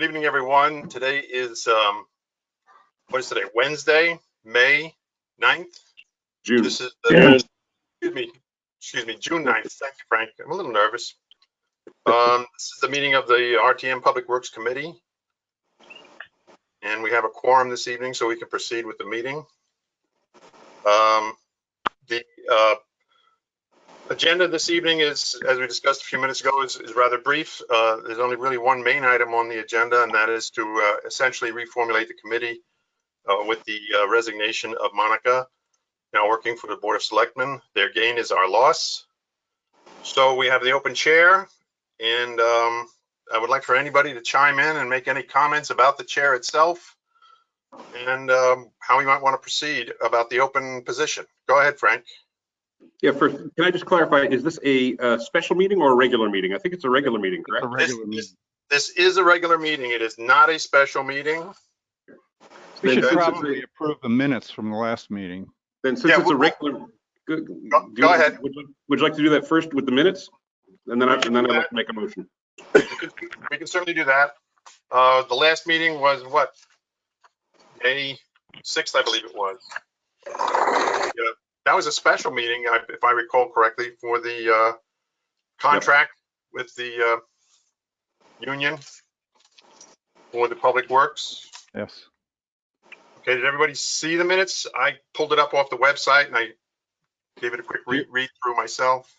Good evening, everyone. Today is, what is today? Wednesday, May 9th? June. This is the, excuse me, June 9th. Thank you, Frank. I'm a little nervous. This is the meeting of the RTM Public Works Committee. And we have a quorum this evening, so we can proceed with the meeting. The agenda this evening is, as we discussed a few minutes ago, is rather brief. There's only really one main item on the agenda, and that is to essentially reformulate the committee with the resignation of Monica, now working for the Board of Selectmen. Their gain is our loss. So we have the open chair, and I would like for anybody to chime in and make any comments about the chair itself and how we might want to proceed about the open position. Go ahead, Frank. Yeah, first, can I just clarify, is this a special meeting or a regular meeting? I think it's a regular meeting, correct? This is a regular meeting. It is not a special meeting. We should probably approve the minutes from the last meting. Then since it's a regular, go ahead. Would you like to do that first with the minutes? And then I'd like to make a motion. We can certainly do that. The last meeting was what? May 6th, I believe it was. Yeah, that was a special meeting, if I recall correctly, for the contract with the union for the public works. Yes. Okay, did everybody see the minutes? I pulled it up off the website and I gave it a quick read through myself.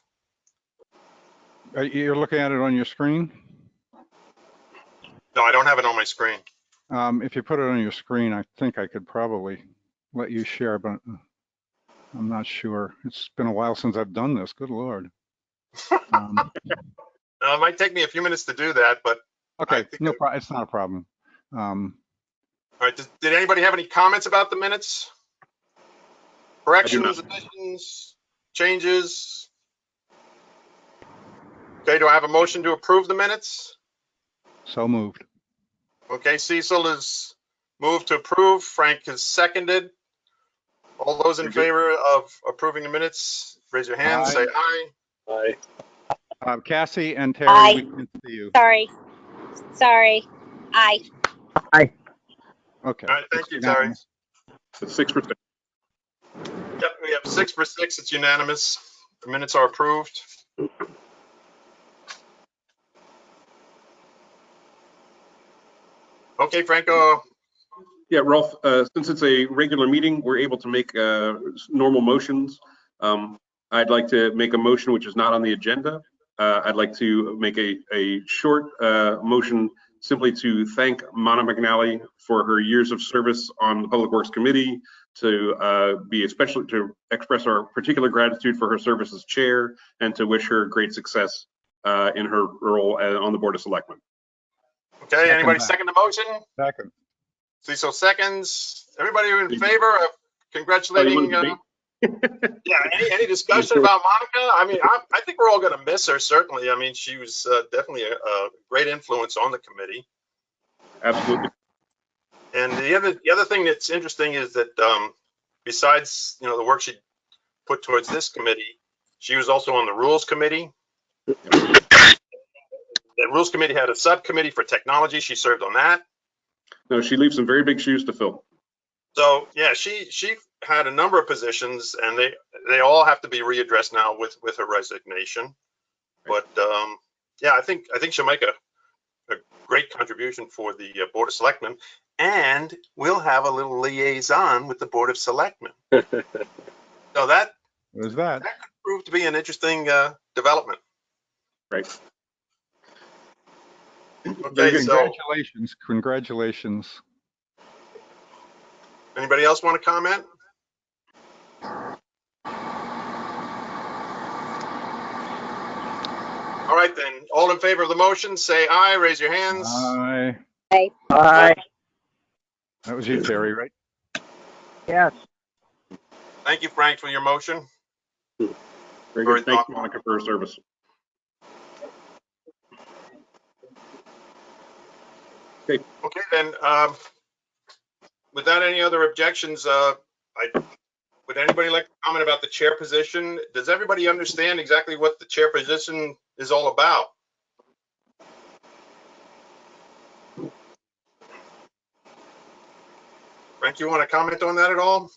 You're looking at it on your screen? No, I don't have it on my screen. If you put it on your screen, I think I could probably let you share, but I'm not sure. It's been a while since I've done this. Good Lord. It might take me a few minutes to do that, but okay, no problem. It's not a problem. All right. Did anybody have any comments about the minutes? Corrections, additions, changes? Okay, do I have a motion to approve the minutes? So moved. Okay, Cecil is moved to approve. Frank is seconded. All those in favor of approving the minutes, raise your hand, say aye. Aye. Cassie and Terry, Aye. we can see you. Sorry. Aye. Aye. Okay. All right, thank you, Terry. It's 6%. Yep, we have 6 for 6. It's unanimous. The minutes are approved. Okay, Franco. Yeah, Rolf, since it's a regular meeting, we're able to make normal motions. I'd like to make a motion which is not on the agenda. I'd like to make a short motion simply to thank Mona McNally for her years of service on the Public Works Committee, to express our particular gratitude for her service as chair, and to wish her great success in her role on the Board of Selectmen. Okay, anybody second the motion? Second. Cecil seconds. Everybody in favor of congratulating? Yeah, any discussion about Monica? I mean, I think we're all going to miss her, certainly. I mean, she was definitely a great influence on the committee. Absolutely. And the other thing that's interesting is that besides, the work she put towards this committee, she was also on the Rules Committee. The Rules Committee had a subcommittee for technology. She served on that. No, she leaves some very big shoes to fill. So yeah, she had a number of positions, and they all have to be readdressed now with her resignation. But yeah, I think she'll make a great contribution for the Board of Selectmen, and we'll have a little liaison with the Board of Selectmen. So that could prove to be an interesting development. Right. Okay, Congratulations. Anybody else want to comment? All right, then. All in favor of the motion, say aye. Raise your hands. Aye. Aye. That was you, Terry, right? Yes. Thank you, Frank, for your motion. Very good. Thank you, Monica, for her service. Okay. Okay, then. Without any other objections, would anybody like to comment about the chair position? Does everybody understand exactly what the chair position is all about? Frank, you want to comment on that at all?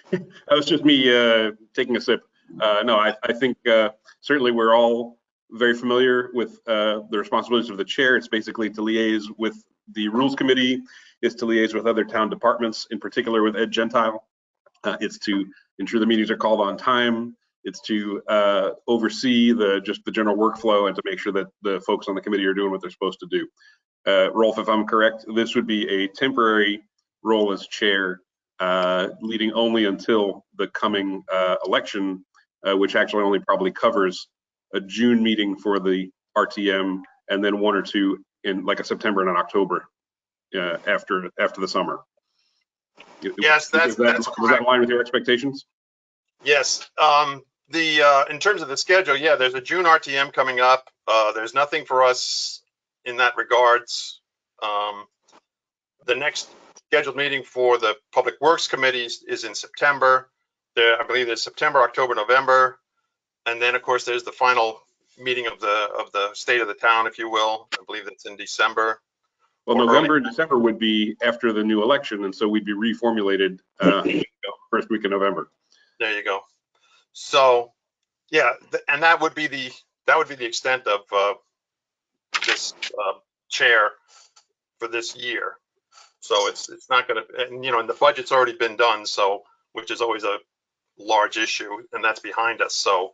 That was just me taking a sip. No, I think certainly we're all very familiar with the responsibilities of the chair. It's basically to liaise with the rules committee, it's to liaise with other town departments, in particular with Ed Gentile. It's to ensure the meetings are called on time. It's to oversee just the general workflow and to make sure that the folks on the committee are doing what they're supposed to do. Rolf, if I'm correct, this would be a temporary role as chair, leading only until the coming election, which actually only probably covers a June meeting for the RTM, and then one or two in like a September and an October after the summer. Yes, that's does that align with your expectations? Yes. In terms of the schedule, yeah, there's a June RTM coming up. There's nothing for us in that regards. The next scheduled meeting for the Public Works Committee is in September. I believe there's September, October, November, and then of course there's the final meeting of the state of the town, if you will. I believe that's in December. Well, November and December would be after the new election, and so we'd be reformulated first week of November. There you go. So, yeah, and that would be the extent of this chair for this year. So it's not going to, and and the budget's already been done, so which is always a large issue, and that's behind us. So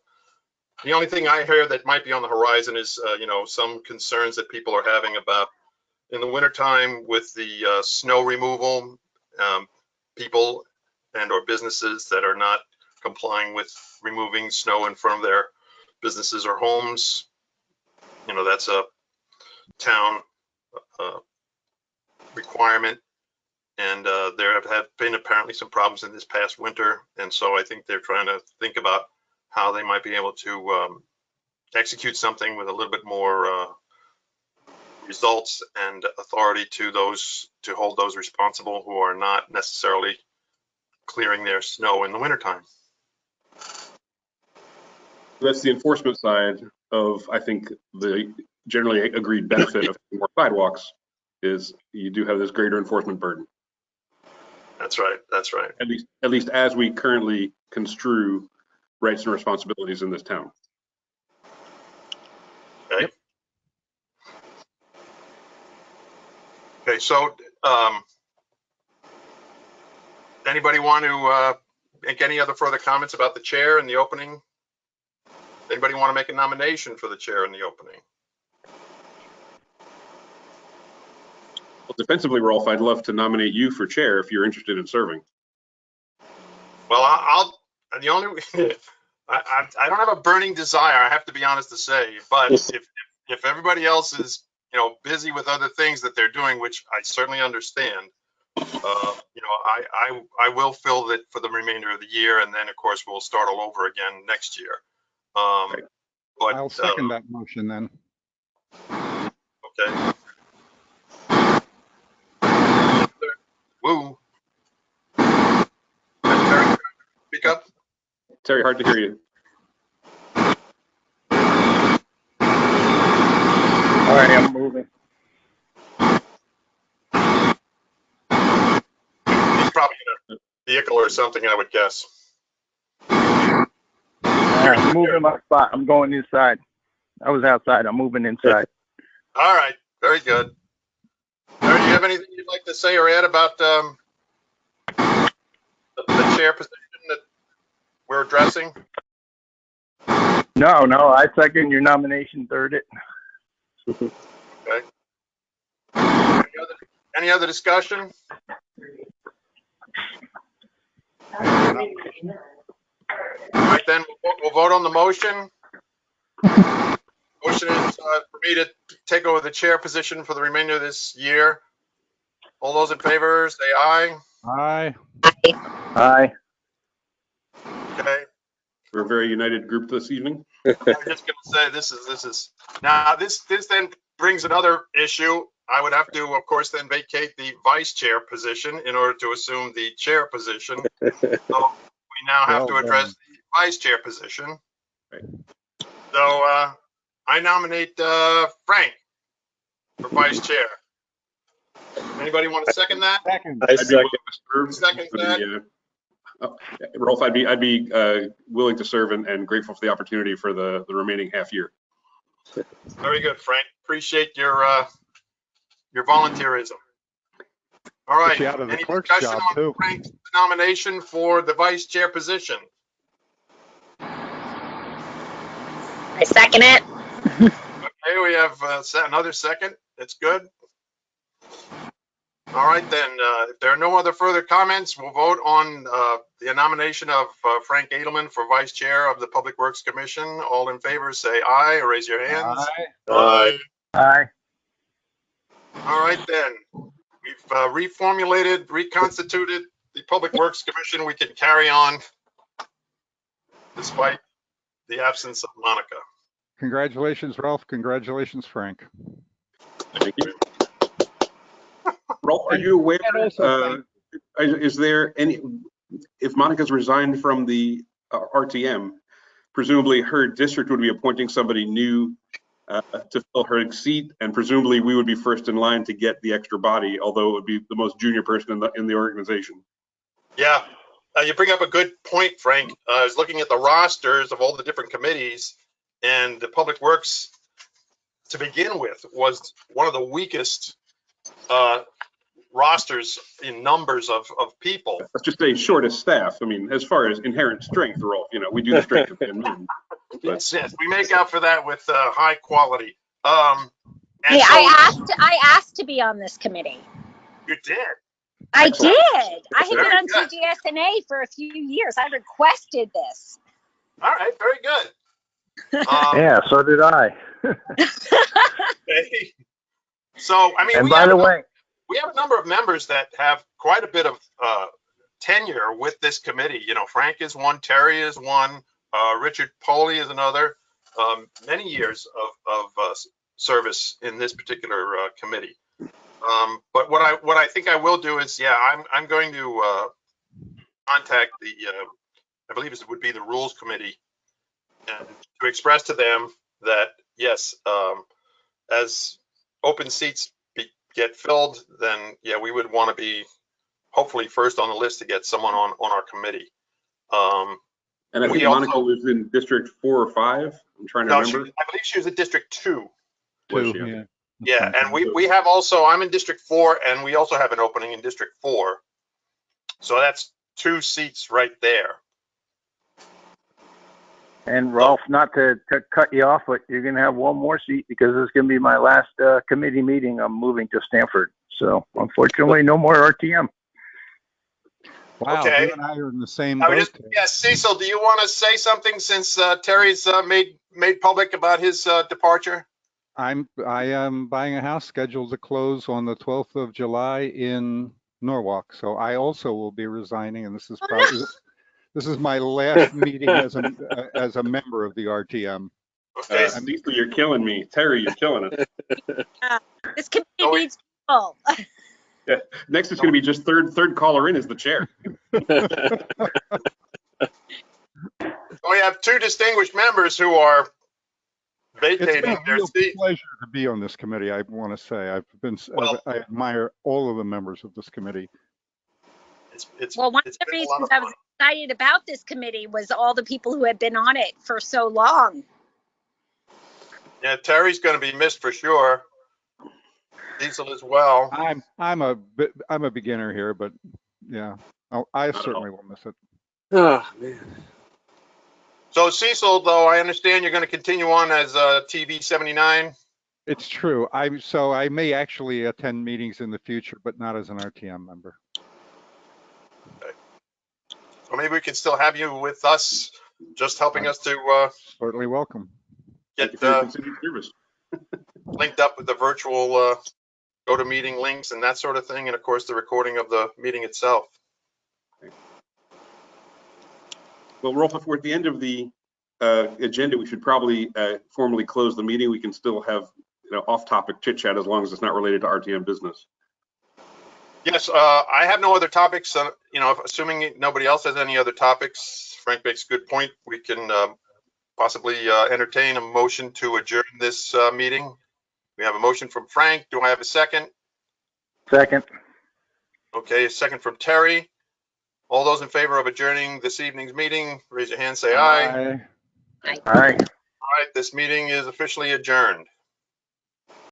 the only thing I hear that might be on the horizon is some concerns that people are having about in the wintertime with the snow removal, people and or businesses that are not complying with removing snow in front of their businesses or homes. That's a town requirement, and there have been apparently some problems in this past winter, and so I think they're trying to think about how they might be able to execute something with a little bit more results and authority to hold those responsible who are not necessarily clearing their snow in the wintertime. That's the enforcement side of, I think, the generally agreed benefit of more sidewalks is you do have this greater enforcement burden. That's right. That's right. At least as we currently construe rights and responsibilities in this town. Okay. Yep. Okay. So, anybody want to make any other further comments about the chair and the opening? Anybody want to make a nomination for the chair in the opening? Well, defensively, Rolf, I'd love to nominate you for chair if you're interested in serving. Well, the only I don't have a burning desire, I have to be honest to say, but if everybody else is busy with other things that they're doing, which I certainly understand, I will fill it for the remainder of the year, and then of course we'll start all over again next year. Right. But I'll second that motion then. Okay. Woo. Terry, speak up. Terry, hard to hear you. All right, I'm moving. He's probably in a vehicle or something, I would guess. I'm moving my spot. I'm going inside. I was outside. I'm moving inside. All right, very good. Terry, do you have anything you'd like to say or add about the chair position that we're addressing? No, I second your nomination, third it. Okay. Any other discussion? All right, then we'll vote on the motion. Motion is for me to take over the chair position for the remainder of this year. All those in favor, say aye. Aye. Aye. Okay. We're a very united group this evening. I'm just gonna say this is now this then brings another issue. I would have to, of course, then vacate the vice chair position in order to assume the chair position. So we now have to address the vice chair position. Right. So I nominate Frank for vice chair. Anybody Anybody want to second that? Second. I I'd be willing second. to serve Second for that. Rolf, I'd be willing to serve and grateful for the opportunity for the remaining half year. Very good, Frank. Appreciate your volunteerism. All right. Get you out of the Any clerk's discussion job, on too. Frank's nomination for the vice chair position? I second it. Okay, we have another second. That's good. All right, then, if there are no other further comments, we'll vote on the nomination of Frank Edelman for vice chair of the Public Works Commission. All in favor, say aye or raise your hands. Aye. Aye. All right, then. We've reformulated, reconstituted the Public Works Commission. We can carry on despite the absence of Monica. Congratulations, Ralph. Congratulations, Frank. Thank you. Rolf, are you aware, And also is there any, if Monica's resigned from the RTM, presumably her district would be appointing somebody new to fill her seat, and presumably we would be first in line to get the extra body, although it would be the most junior person in the organization. Yeah, you bring up a good point, Frank. I was looking at the rosters of all the different committees, and the Public Works, to begin with, was one of the weakest rosters in numbers of people. Let's just say shortest staff. I mean, as far as inherent strength, Rolf, you know, we do the strength of 10 men. Yes, we make out for that with high quality. And Hey, so I asked to be on this committee. you did. I Excellent. did. I had Very been on good. TGSNA for a few years. I requested this. All right, very good. Yeah, so did I. Okay. So, I mean, And we by the way, have a number of members that have quite a bit of tenure with this committee. You know, Frank is one, Terry is one, Richard Poley is another. Many years of service in this particular committee. But what I think I will do is, yeah, I'm going to contact the, I believe it would be the Rules Committee, and to express to them that yes, as open seats get filled, then yeah, we would want to be hopefully first on the list to get someone on our committee. And I think We Monica also- was in District 4 or 5. I'm trying to No, remember. I believe she was in District 2. Was Two, she? Okay. yeah. Yeah, and we have also, I'm in District 4, and we also have an opening in District 4. So that's 2 seats right there. and Rolf, not to cut you off, but you're going to have one more seat because this is going to be my last committee meeting. I'm moving to Stanford. So unfortunately, no more RTM. Wow, Okay. you and I are in the same I would boat. just, yeah, Cecil, do you want to say something since Terry's made public about his departure? I am buying a house scheduled to close on the 12th of July in Norwalk. So I also will be resigning, and this is probably this is my last meeting as a member of the RTM. Okay, Cecil, you're killing me. Terry, you're killing it. This committee Oh, wait. needs people. Next, it's going to be just third caller in as the chair. we have 2 distinguished members who are It's been vacating a their real seat. pleasure to be on this committee. I want to say I admire all of the members of this committee. It's Well, one of it's the been a lot reasons of I was excited about this committee was all the people who had been on it for so long. Yeah, Terry's going to be missed for sure. Cecil as well. I'm a beginner here, but yeah, I certainly will miss it. Oh, man. So Cecil, though, I understand you're going to continue on as TV 79. It's true. So I may actually attend meetings in the future, but not as an RTM member. So maybe we can still have you with us, just helping us to Certainly welcome. Thank you get for your continued service. linked up with the virtual GoToMeeting links and that sort of thing, and of course the recording of the meeting itself. Well, Rolf, if we're at the end of the agenda, we should probably formally close the meeting. We can still have off-topic chit-chat as long as it's not related to RTM business. Yes, I have no other topics. Assuming nobody else has any other topics, Frank makes a good point. We can possibly entertain a motion to adjourn this meeting. We have a motion from Frank. Do I have a second? Second. Okay, a second from Terry. All those in favor of adjourning this evening's meeting, raise your hand, say aye. Aye. Aye. All right, this meeting is officially adjourned.